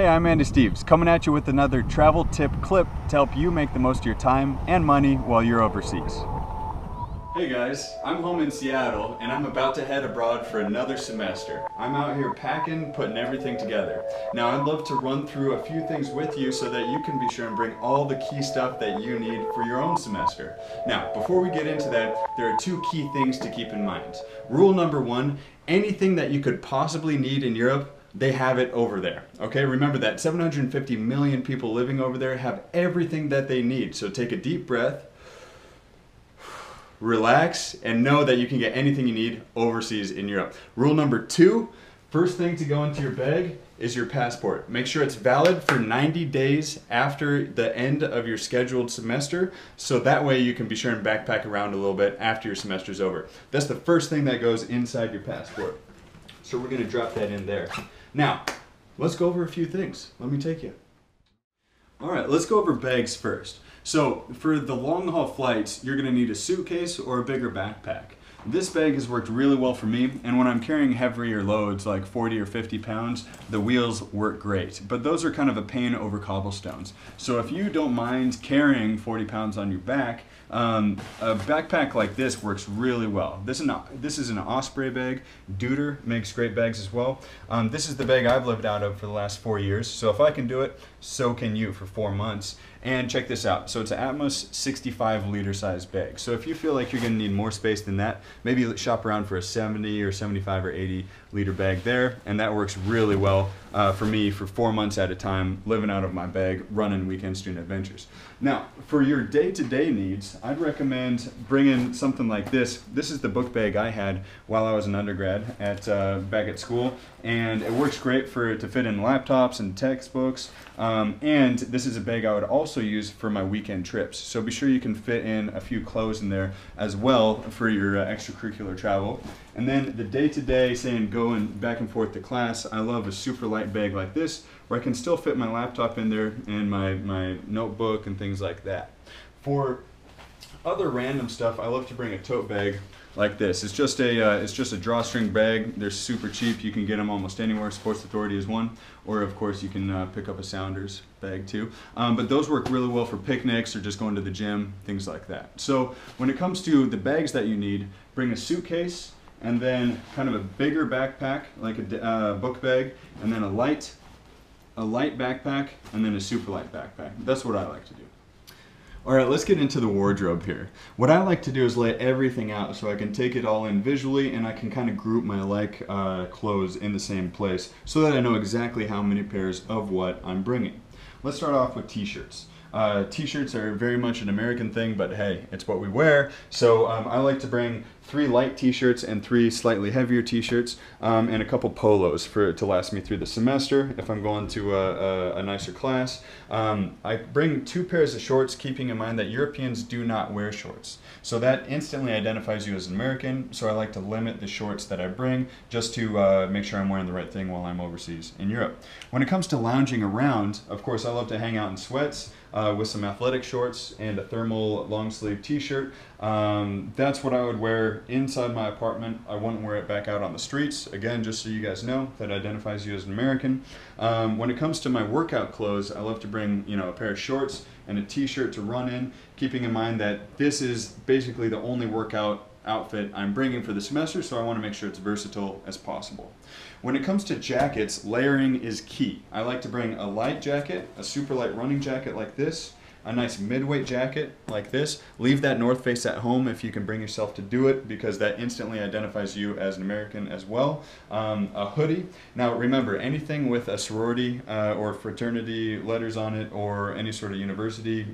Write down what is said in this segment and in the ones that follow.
Hey, I'm Andy Steves, coming at you with another travel tip clip to help you make the most of your time and money while you're overseas. Hey guys, I'm home in Seattle and I'm about to head abroad for another semester. I'm out here packing, putting everything together. Now I'd love to run through a few things with you so that you can be sure and bring all the key stuff that you need for your own semester. Now, before we get into that, there are two key things to keep in mind. Rule number one, anything that you could possibly need in Europe, they have it over there. Okay, remember that 750 million people living over there have everything that they need. So take a deep breath, relax, and know that you can get anything you need overseas in Europe. Rule number two, first thing to go into your bag is your passport. Make sure it's valid for 90 days after the end of your scheduled semester, so that way you can be sure and backpack around a little bit after your semester's over. That's the first thing that goes inside your passport. So we're gonna drop that in there. Now, let's go over a few things. Let me take you. All right, let's go over bags first. So for the long haul flights, you're gonna need a suitcase or a bigger backpack. This bag has worked really well for me, and when I'm carrying heavier loads like 40 or 50 pounds, the wheels work great. But those are kind of a pain over cobblestones. So if you don't mind carrying 40 pounds on your back, a backpack like this works really well. This is an Osprey bag. Deuter makes great bags as well. This is the bag I've lived out of for the last 4 years. So if I can do it, so can you for 4 months. And check this out. So it's an Atmos 65 liter size bag. So if you feel like you're gonna need more space than that, maybe shop around for a 70 or 75 or 80 liter bag there. And that works really well for me for 4 months at a time, living out of my bag, running weekend student adventures. Now, for your day-to-day needs, I'd recommend bringing something like this. This is the book bag I had while I was an undergrad back at school, and it works great to fit in laptops and textbooks. And this is a bag I would also use for my weekend trips. So be sure you can fit in a few clothes in there as well for your extracurricular travel. And then the day-to-day, saying going back and forth to class, I love a super light bag like this, where I can still fit my laptop in there and my notebook and things like that. For other random stuff, I love to bring a tote bag like this. It's just a drawstring bag. They're super cheap. You can get them almost anywhere. Sports Authority is one, or of course you can pick up a Sounders bag too. But those work really well for picnics or just going to the gym, things like that. So when it comes to the bags that you need, bring a suitcase and then kind of a bigger backpack like a book bag, and then a light backpack, and then a super light backpack. That's what I like to do. All right, let's get into the wardrobe here. What I like to do is lay everything out so I can take it all in visually, and I can kind of group my clothes in the same place so that I know exactly how many pairs of what I'm bringing. Let's start off with t-shirts. T-shirts are very much an American thing, but hey, it's what we wear. So I like to bring 3 light t-shirts and 3 slightly heavier t-shirts, and a couple polos to last me through the semester if I'm going to a nicer class. I bring 2 pairs of shorts, keeping in mind that Europeans do not wear shorts. So that instantly identifies you as an American, so I like to limit the shorts that I bring just to make sure I'm wearing the right thing while I'm overseas in Europe. When it comes to lounging around, of course I love to hang out in sweats with some athletic shorts and a thermal long sleeve t-shirt. That's what I would wear inside my apartment. I wouldn't wear it back out on the streets. Again, just so you guys know, that identifies you as an American. When it comes to my workout clothes, I love to bring a pair of shorts and a t-shirt to run in, keeping in mind that this is basically the only workout outfit I'm bringing for the semester, so I want to make sure it's versatile as possible. When it comes to jackets, layering is key. I like to bring a light jacket, a super light running jacket like this, a nice midweight jacket like this. Leave that North Face at home if you can bring yourself to do it, because that instantly identifies you as an American as well. A hoodie. Now remember, anything with a sorority or fraternity letters on it, or any sort of university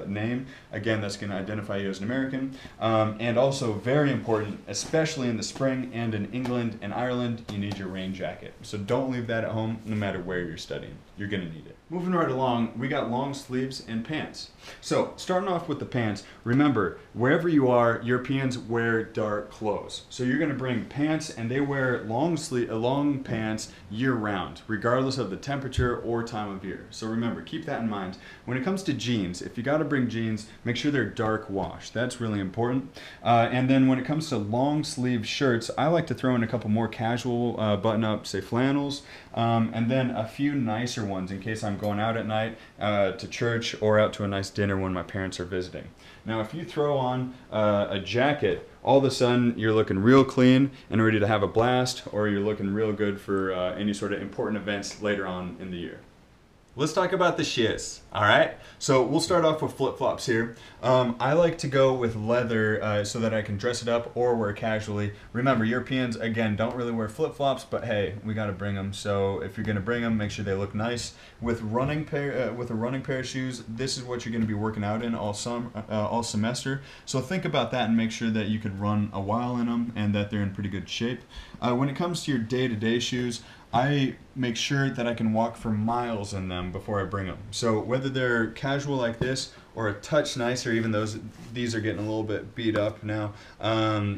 name, again, that's going to identify you as an American. And also very important, especially in the spring and in England and Ireland, you need your rain jacket. So don't leave that at home no matter where you're studying. You're going to need it. Moving right along, we got long sleeves and pants. pants. So starting off with the pants, remember, wherever you are, Europeans wear dark clothes. So you're gonna bring pants, and they wear long pants year round, regardless of the temperature or time of year. So remember, keep that in mind. When it comes to jeans, if you gotta bring jeans, make sure they're dark wash. That's really important. And then when it comes to long sleeve shirts, I like to throw in a couple more casual button up, say flannels, and then a few nicer ones in case I'm going out at night to church or out to a nice dinner when my parents are visiting. Now, if you throw on a jacket, all of a sudden you're looking real clean and ready to have a blast, or you're looking real good for any sort of important events later on in the year. Let's talk about the shiz, all right? So we'll start off with flip-flops here. I like to go with leather so that I can dress it up or wear casually. Remember, Europeans, again, don't really wear flip-flops, but hey, we gotta bring them. So if you're gonna bring them, make sure they look nice. With a running pair of shoes, this is what you're gonna be working out in all semester. So think about that and make sure that you could run a while in them and that they're in pretty good shape. When it comes to your day-to-day shoes, I make sure that I can walk for miles in them before I bring them. So whether they're casual like this or a touch nicer, even though these are getting a little bit beat up now,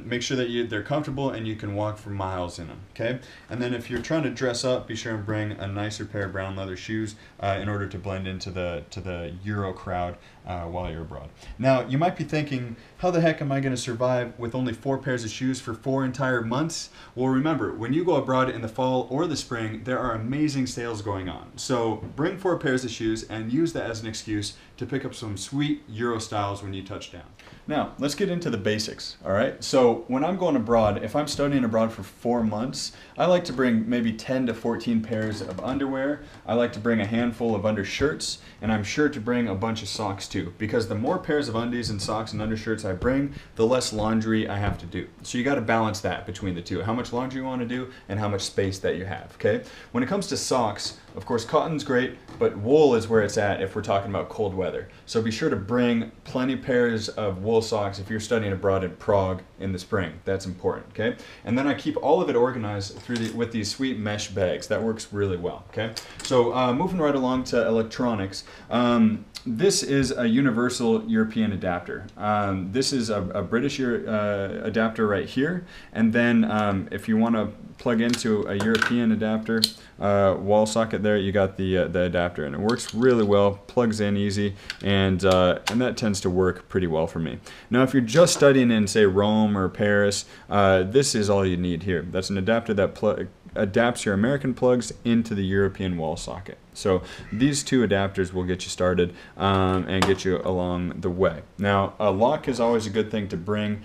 make sure that they're comfortable and you can walk for miles in them, okay? And then if you're trying to dress up, be sure and bring a nicer pair of brown leather shoes in order to blend into the Euro crowd while you're abroad. Now, you might be thinking, how the heck am I gonna survive with only 4 pairs of shoes for 4 entire months? Well, remember, when you go abroad in the fall or the spring, there are amazing sales going on. So bring 4 pairs of shoes and use that as an excuse to pick up some sweet Euro styles when you touch down. Now, let's get into the basics, all right? So when I'm going abroad, if I'm studying abroad for 4 months, I like to bring maybe 10 to 14 pairs of underwear. I like to bring a handful of undershirts, and I'm sure to bring a bunch of socks too, because the more pairs of undies and socks and undershirts I bring, the less laundry I have to do. So you gotta balance that between the two, how much laundry you wanna do and how much space that you have, okay? When it comes to socks, of course, cotton's great, but wool is where it's at if we're talking about cold weather. So be sure to bring plenty pairs of wool socks if you're studying abroad in Prague in the spring. That's important, okay? And then I keep all of it organized with these sweet mesh bags. That works really well, okay? So moving right along to electronics. This is a universal European adapter. This is a British adapter right here. And then if you want to plug into a European adapter wall socket there, you got the adapter, and it works really well, plugs in easy, and that tends to work pretty well for me. Now, if you're just studying in, say, Rome or Paris, this is all you need here. That's an adapter that adapts your American plugs into the European wall socket. So these 2 adapters will get you started and get you along the way. Now, a lock is always a good thing to bring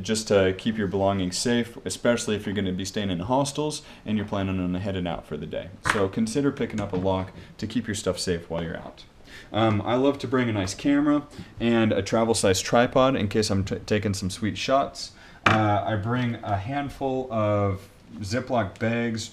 just to keep your belongings safe, especially if you're going to be staying in hostels and you're planning on heading out for the day. So consider picking up a lock to keep your stuff safe while you're out. I love to bring a nice camera and a travel-sized tripod in case I'm taking some sweet shots. I bring a handful of Ziploc bags,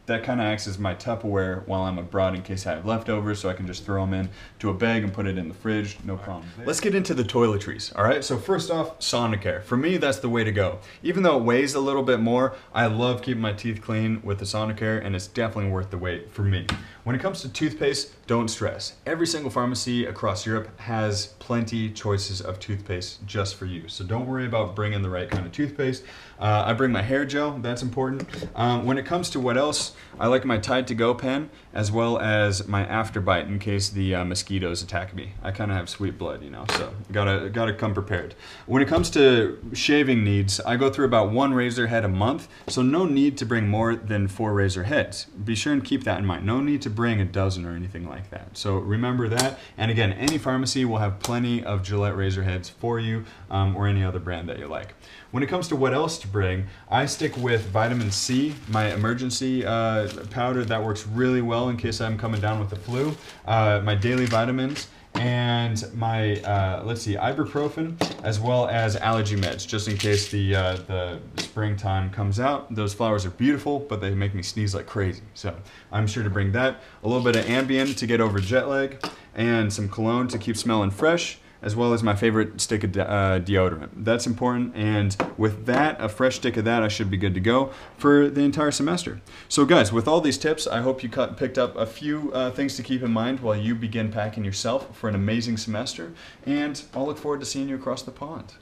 that kind of acts as my Tupperware while I'm abroad in case I have leftovers, so I can just throw them in to a bag and put it in the fridge, no problem. Let's get into the toiletries, all right? So first off, Sonicare. For me, that's the way to go. Even though it weighs a little bit more, I love keeping my teeth clean with the Sonicare, and it's definitely worth the wait for me. When it comes to toothpaste, don't stress. Every single pharmacy across Europe has plenty choices of toothpaste just for you. So don't worry about bringing the right kind of toothpaste. I bring my hair gel, that's important. When it comes to what else, I like my Tide to Go pen as well as my Afterbite in case the mosquitoes attack me. I kind of have sweet blood, you know, so gotta come prepared. When it comes to shaving needs, I go through about 1 razor head a month, so no need to bring more than 4 razor heads. Be sure and keep that in mind. No need to bring a dozen or anything like that. So remember that. And again, any pharmacy will have plenty of Gillette razor heads for you or any other brand that you like. When it comes to what else to bring, I stick with vitamin C, my emergency powder. That works really well in case I'm coming down with the flu. My daily vitamins, and my, ibuprofen, as well as allergy meds, just in case the springtime comes out. Those flowers are beautiful, but they make me sneeze like crazy. So I'm sure to bring that. A little bit of Ambien to get over jet lag, and some cologne to keep smelling fresh, as well as my favorite stick of deodorant. That's important, and with that, a fresh stick of that, I should be good to go for the entire semester. So guys, with all these tips, I hope you picked up a few things to keep in mind while you begin packing yourself for an amazing semester, and I'll look forward to seeing you across the pond.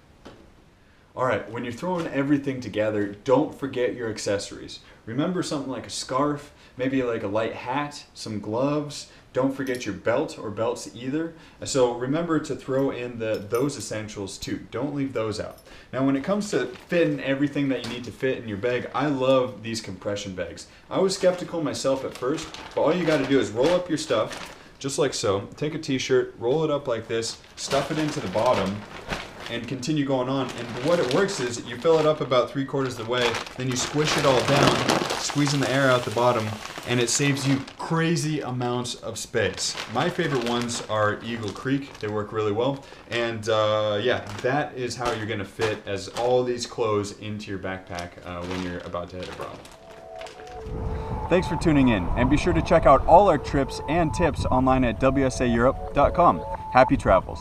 All right, when you're throwing everything together, don't forget your accessories. Remember something like a scarf, maybe like a light hat, some gloves. Don't forget your belt or belts either. So remember to throw in those essentials too. Don't leave those out. Now when it comes to fitting everything that you need to fit in your bag, I love these compression bags. I was skeptical myself at first, but all you gotta do is roll up your stuff, just like so. Take a t-shirt, roll it up like this, stuff it into the bottom, and continue going on. And what it works is you fill it up about 3/4 of the way, then you squish it all down, squeezing the air out the bottom, and it saves you crazy amounts of space. My favorite ones are Eagle Creek. They work really well. And yeah, that is how you're gonna fit as all these clothes into your backpack when you're about to head abroad. Thanks for tuning in, and be sure to check out all our trips and tips online at WSAEurope.com. Happy travels.